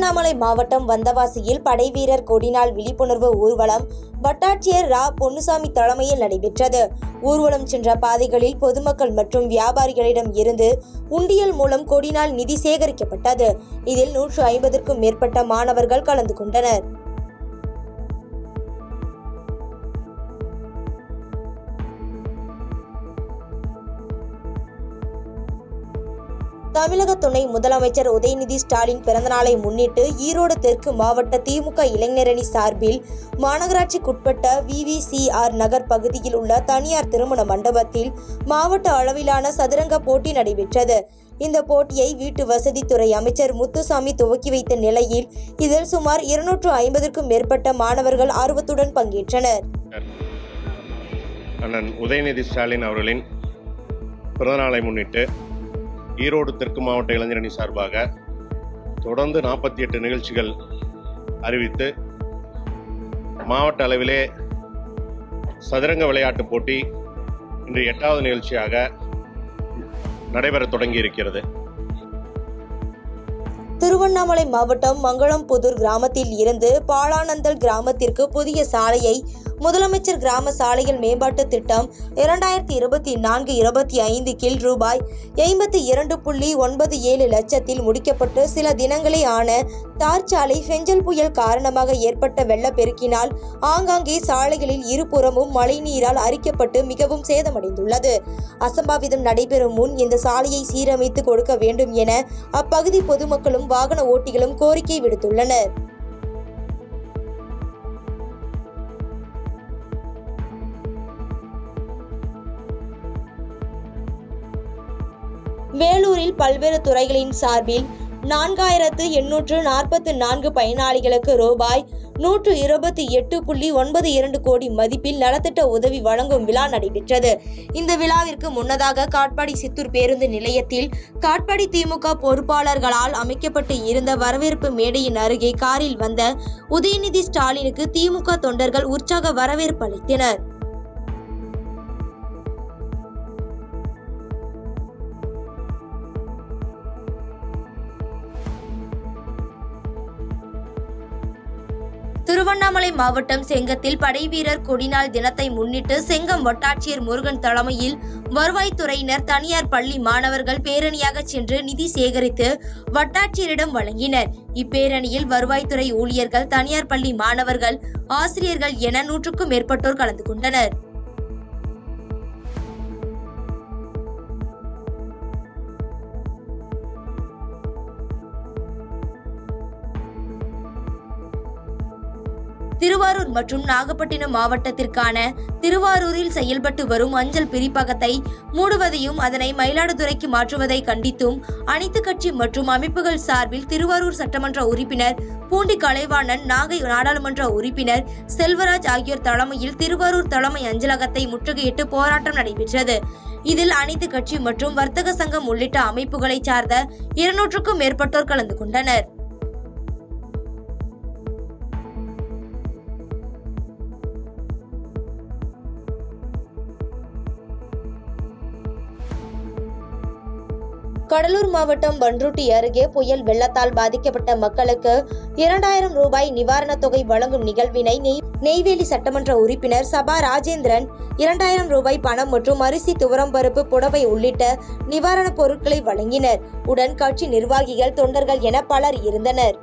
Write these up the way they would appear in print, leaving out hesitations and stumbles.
திருவண்ணாமலை மாவட்டம் வந்தவாசியில் படைவீரர் கொடிநாள் விழிப்புணர்வு ஊர்வலம் வட்டாட்சியர் ரா பொன்னுசாமி தலைமையில் நடைபெற்றது. ஊர்வலம் சென்ற பாதைகளில் பொதுமக்கள் மற்றும் வியாபாரிகளிடம் இருந்து உண்டியல் மூலம் கொடிநாள் நிதி சேகரிக்கப்பட்டது. இதில் 150க்கும் மேற்பட்ட மாணவர்கள் கலந்து கொண்டனர். தமிழக துணை முதலமைச்சர் உதயநிதி ஸ்டாலின் பிறந்தநாளை முன்னிட்டு ஈரோடு தெற்கு மாவட்ட திமுக இளைஞரணி சார்பில் மாநகராட்சிக்குட்பட்ட VVCR நகர் பகுதியில் உள்ள தனியார் திருமண மண்டபத்தில் மாவட்ட அளவிலான சதுரங்க போட்டி நடைபெற்றது. இந்த போட்டியை வீட்டு வசதித்துறை அமைச்சர் முத்துசாமி துவக்கி வைத்த நிலையில் இதில் சுமார் 250க்கும் மேற்பட்ட மாணவர்கள் ஆர்வத்துடன் பங்கேற்றனர். அண்ணன் உதயநிதி ஸ்டாலின் அவர்களின் பிறந்தநாளை முன்னிட்டு ஈரோடு தெற்கு மாவட்ட இளைஞரணி சார்பாக தொடர்ந்து 48 நிகழ்ச்சிகள் அறிவித்து மாவட்ட அளவிலே சதுரங்க விளையாட்டு போட்டி இன்று 8வது நிகழ்ச்சியாக நடைபெற தொடங்கி இருக்கிறது. திருவண்ணாமலை மாவட்டம் மங்களம்புதூர் கிராமத்தில் இருந்து பாலானந்தல் கிராமத்திற்கு புதிய சாலையை முதலமைச்சர் கிராம சாலைகள் மேம்பாட்டு திட்டம் 2024-25 கீழ் ரூபாய் 82.97 லட்சத்தில் முடிக்கப்பட்டு சில தினங்களே ஆன தார் சாலை பெஞ்சல் புயல் காரணமாக ஏற்பட்ட வெள்ளப்பெருக்கினால் ஆங்காங்கே சாலைகளில் இருபுறமும் மழைநீரால் அரிக்கப்பட்டு மிகவும் சேதமடைந்துள்ளது. அசம்பாவிதம் நடைபெறும் முன் இந்த சாலையை சீரமைத்து கொடுக்க வேண்டும் என அப்பகுதி பொதுமக்களும் வாகன ஓட்டிகளும் கோரிக்கை விடுத்துள்ளனர். வேலூரில் பல்வேறு துறைகளின் சார்பில் 4844 பயனாளிகளுக்கு ரூபாய் 128.92 கோடி மதிப்பில் நலத்திட்ட உதவி வழங்கும் விழா நடைபெற்றது. இந்த விழாவிற்கு முன்னதாக காட்பாடி சித்தூர் பேருந்து நிலையத்தில் காட்பாடி திமுக பொறுப்பாளர்களால் அமைக்கப்பட்டு இருந்த வரவேற்பு மேடையின் அருகே காரில் வந்த உதயநிதி ஸ்டாலினுக்கு திமுக தொண்டர்கள் உற்சாக வரவேற்பு அளித்தனர். திருவண்ணாமலை மாவட்டம் செங்கத்தில் படைவீரர் கொடிநாள் தினத்தை முன்னிட்டு செங்கம் வட்டாட்சியர் முருகன் தலைமையில் வருவாய்த்துறையினர் தனியார் பள்ளி மாணவர்கள் பேரணியாக சென்று நிதி சேகரித்து வட்டாட்சியரிடம் வழங்கினர். இப்பேரணியில் வருவாய்த்துறை ஊழியர்கள், தனியார் பள்ளி மாணவர்கள், ஆசிரியர்கள் என 100க்கும் மேற்பட்டோர் கலந்து கொண்டனர். திருவாரூர் மற்றும் நாகப்பட்டினம் மாவட்டத்திற்கான திருவாரூரில் செயல்பட்டு வரும் அஞ்சல் பிரிப்பகத்தை மூடுவதையும் அதனை மயிலாடுதுறைக்கு மாற்றுவதை கண்டித்தும் அனைத்து கட்சி மற்றும் அமைப்புகள் சார்பில் திருவாரூர் சட்டமன்ற உறுப்பினர் பூண்டி கலைவாணன், நாகை நாடாளுமன்ற உறுப்பினர் செல்வராஜ் ஆகியோர் தலைமையில் திருவாரூர் தலைமை அஞ்சலகத்தை முற்றுகையிட்டு போராட்டம் நடைபெற்றது. இதில் அனைத்து கட்சி மற்றும் வர்த்தக சங்கம் உள்ளிட்ட அமைப்புகளை சார்ந்த 200க்கும் மேற்பட்டோர் கலந்து கொண்டனர். கடலூர் மாவட்டம் பன்ருட்டி அருகே புயல் வெள்ளத்தால் பாதிக்கப்பட்ட மக்களுக்கு 2000 ரூபாய் நிவாரணத் தொகை வழங்கும் நிகழ்வினை நெய்வேலி சட்டமன்ற உறுப்பினர் சபா ராஜேந்திரன் 2000 ரூபாய் பணம் மற்றும் அரிசி, துவரம்பருப்பு, புடவை உள்ளிட்ட நிவாரணப் பொருட்களை வழங்கினர். உடன் கட்சி நிர்வாகிகள், தொண்டர்கள் என பலர் இருந்தனர்.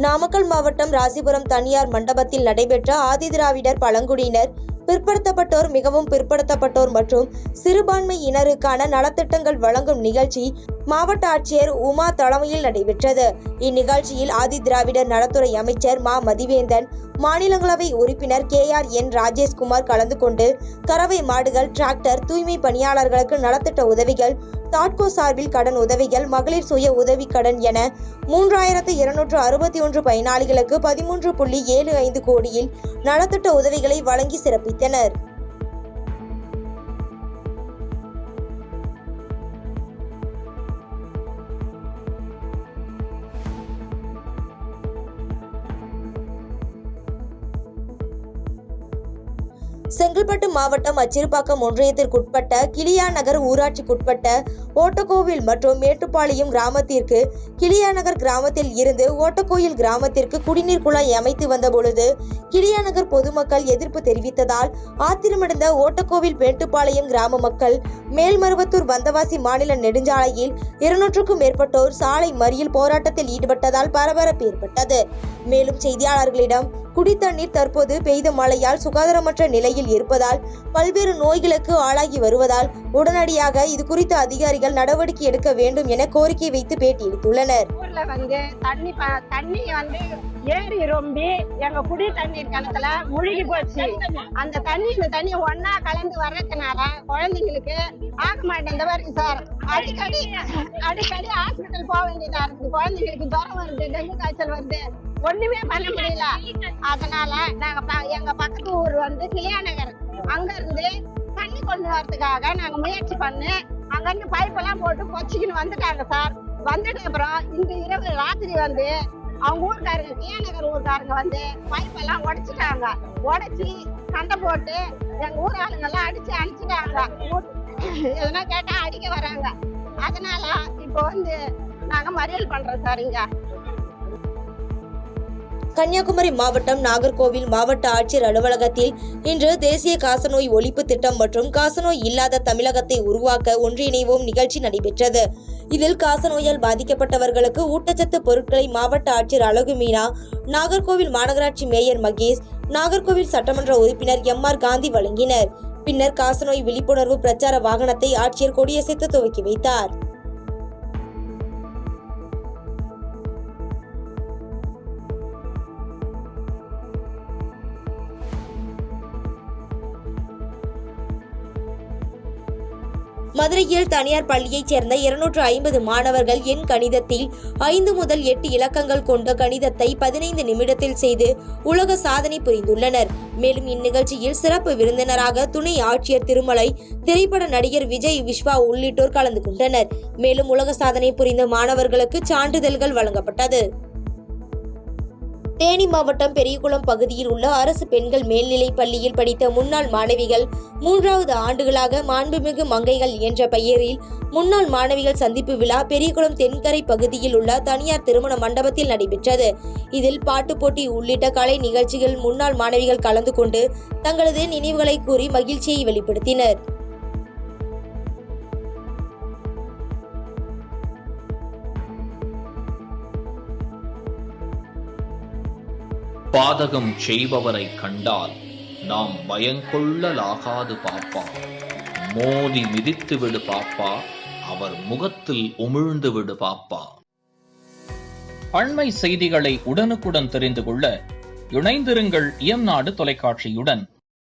நாமக்கல் மாவட்டம் ராசிபுரம் தனியார் மண்டபத்தில் நடைபெற்ற ஆதிதிராவிடர், பழங்குடியினர், பிற்படுத்தப்பட்டோர், மிகவும் பிற்படுத்தப்பட்டோர் மற்றும் சிறுபான்மையினருக்கான நலத்திட்டங்கள் வழங்கும் நிகழ்ச்சி மாவட்ட ஆட்சியர் உமா தலைமையில் நடைபெற்றது. இந்நிகழ்ச்சியில் ஆதிதிராவிடர் நலத்துறை அமைச்சர் மா மதிவேந்தன், மாநிலங்களவை உறுப்பினர் KRN ராஜேஷ்குமார் கலந்து கொண்டு கறவை மாடுகள், டிராக்டர், தூய்மை பணியாளர்களுக்கு நலத்திட்ட உதவிகள், தாட்கோ சார்பில் கடன் உதவிகள், மகளிர் சுய உதவி கடன் என 3261 பயனாளிகளுக்கு 13.75 கோடியில் நலத்திட்ட உதவிகளை வழங்கி சிறப்பித்தனர். செங்கல்பட்டு மாவட்டம் அச்சிறுபாக்கம் ஒன்றியத்திற்குட்பட்ட கிளியாநகர் ஊராட்சிக்குட்பட்ட ஓட்டக்கோவில் மற்றும் மேட்டுப்பாளையம் கிராமத்திற்கு கிளியாநகர் கிராமத்தில் இருந்து ஓட்டக்கோயில் கிராமத்திற்கு குடிநீர் குழாய் அமைத்து வந்த பொழுது கிளியாநகர் பொதுமக்கள் எதிர்ப்பு தெரிவித்ததால் ஆத்திரமடைந்த ஓட்டக்கோவில் மேட்டுப்பாளையம் கிராம மக்கள் மேல்மருவத்தூர் வந்தவாசி மாநில நெடுஞ்சாலையில் 200க்கும் மேற்பட்டோர் சாலை மறியல் போராட்டத்தில் ஈடுபட்டதால் பரபரப்பு ஏற்பட்டது. மேலும் செய்தியாளர்களிடம் குடித்தண்ணீர் தற்போது பெய்த மழையால் சுகாதாரமற்ற நிலையில் இருப்பதால் பல்வேறு நோய்களுக்கு ஆளாகி வருவதால் உடனடியாக இது குறித்து அதிகாரிகள் நடவடிக்கை எடுக்க வேண்டும் என கோரிக்கை வைத்து பேட்டியளித்துள்ளனர். ஊர்ல தண்ணி ஏரி ரொம்பி எங்க குடி தண்ணீர் கிணத்துல முழுகி போச்சு. அந்த இந்த தண்ணி ஒன்னா கலந்து வர்றதுனால குழந்தைங்களுக்கு ஆக மாட்டேன் சார். அடிக்கடி ஹாஸ்பிட்டல் போக வேண்டியதா இருக்குது. குழந்தைங்களுக்கு ஜுரம் வருது, டெங்கு காய்ச்சல் வருது, ஒண்ணுமே பண்ண முடியல. அதனால நாங்க எங்க பக்கத்து ஊர் கிளியாநகர், அங்க இருந்து தண்ணி கொண்டு வரதுக்காக நாங்க முயற்சி பண்ணி அங்க இருந்து பைப் எல்லாம் போட்டு பொச்சிக்கின்னு வந்துட்டாங்க சார். வந்துட்டு அப்புறம் இந்த இரவு ராத்திரி அவங்க ஊருக்காரங்க கிளியாநகர் ஊருக்காரங்க பைப் எல்லாம் உடைச்சிட்டாங்க. உடைச்சி சண்டை போட்டு எங்க ஊர் ஆளுங்க எல்லாம் அடிச்சு அனுப்பிச்சிட்டாங்க. எதுனா கேட்டா அடிக்க வராங்க. அதனால இப்போ நாங்க மறியல் பண்றோம் சார். இங்க கன்னியாகுமரி மாவட்டம் நாகர்கோவில் மாவட்ட ஆட்சியர் அலுவலகத்தில் இன்று தேசிய காசநோய் ஒழிப்பு திட்டம் மற்றும் காசநோய் இல்லாத தமிழகத்தை உருவாக்க ஒன்றிணைவோம் நிகழ்ச்சி நடைபெற்றது. இதில் காசநோயால் பாதிக்கப்பட்டவர்களுக்கு ஊட்டச்சத்து பொருட்களை மாவட்ட ஆட்சியர் அழகு மீனா, நாகர்கோவில் மாநகராட்சி மேயர் மகேஷ், நாகர்கோவில் சட்டமன்ற உறுப்பினர் MR காந்தி வழங்கினர். பின்னர் காசநோய் விழிப்புணர்வு பிரச்சார வாகனத்தை ஆட்சியர் கொடியசைத்து துவக்கி வைத்தார். மதுரையில் தனியார் பள்ளியைச் சேர்ந்த 250 மாணவர்கள் எண் கணிதத்தில் 5 முதல் 8 இலக்கங்கள் கொண்ட கணிதத்தை 15 நிமிடத்தில் செய்து உலக சாதனை புரிந்துள்ளனர். மேலும் இந்நிகழ்ச்சியில் சிறப்பு விருந்தினராக துணை ஆட்சியர் திருமலை, திரைப்பட நடிகர் விஜய், விஸ்வா உள்ளிட்டோர் கலந்து கொண்டனர். மேலும் உலக சாதனை புரிந்த மாணவர்களுக்கு சான்றிதழ்கள் வழங்கப்பட்டது. தேனி மாவட்டம் பெரியகுளம் பகுதியில் உள்ள அரசு பெண்கள் மேல்நிலைப் பள்ளியில் படித்த முன்னாள் மாணவிகள் 3வது ஆண்டுகளாக மாண்புமிகு மங்கைகள் என்ற பெயரில் முன்னாள் மாணவிகள் சந்திப்பு விழா பெரியகுளம் தென்கரை பகுதியில் உள்ள தனியார் திருமண மண்டபத்தில் நடைபெற்றது. இதில் பாட்டு போட்டி உள்ளிட்ட கலை நிகழ்ச்சிகள் முன்னாள் மாணவிகள் கலந்து கொண்டு தங்களது நினைவுகளை கூறி மகிழ்ச்சியை வெளிப்படுத்தினர். பாதகம் செய்பவரை கண்டால் நாம் பயங்கொள்ளலாகாது பாப்பா. மோதி மிதித்து விடு பாப்பா, அவர் முகத்தில் உமிழ்ந்து விடு பாப்பா. அண்மை செய்திகளை உடனுக்குடன் தெரிந்து கொள்ள இணைந்திருங்கள் இயம்நாடு தொலைக்காட்சியுடன்.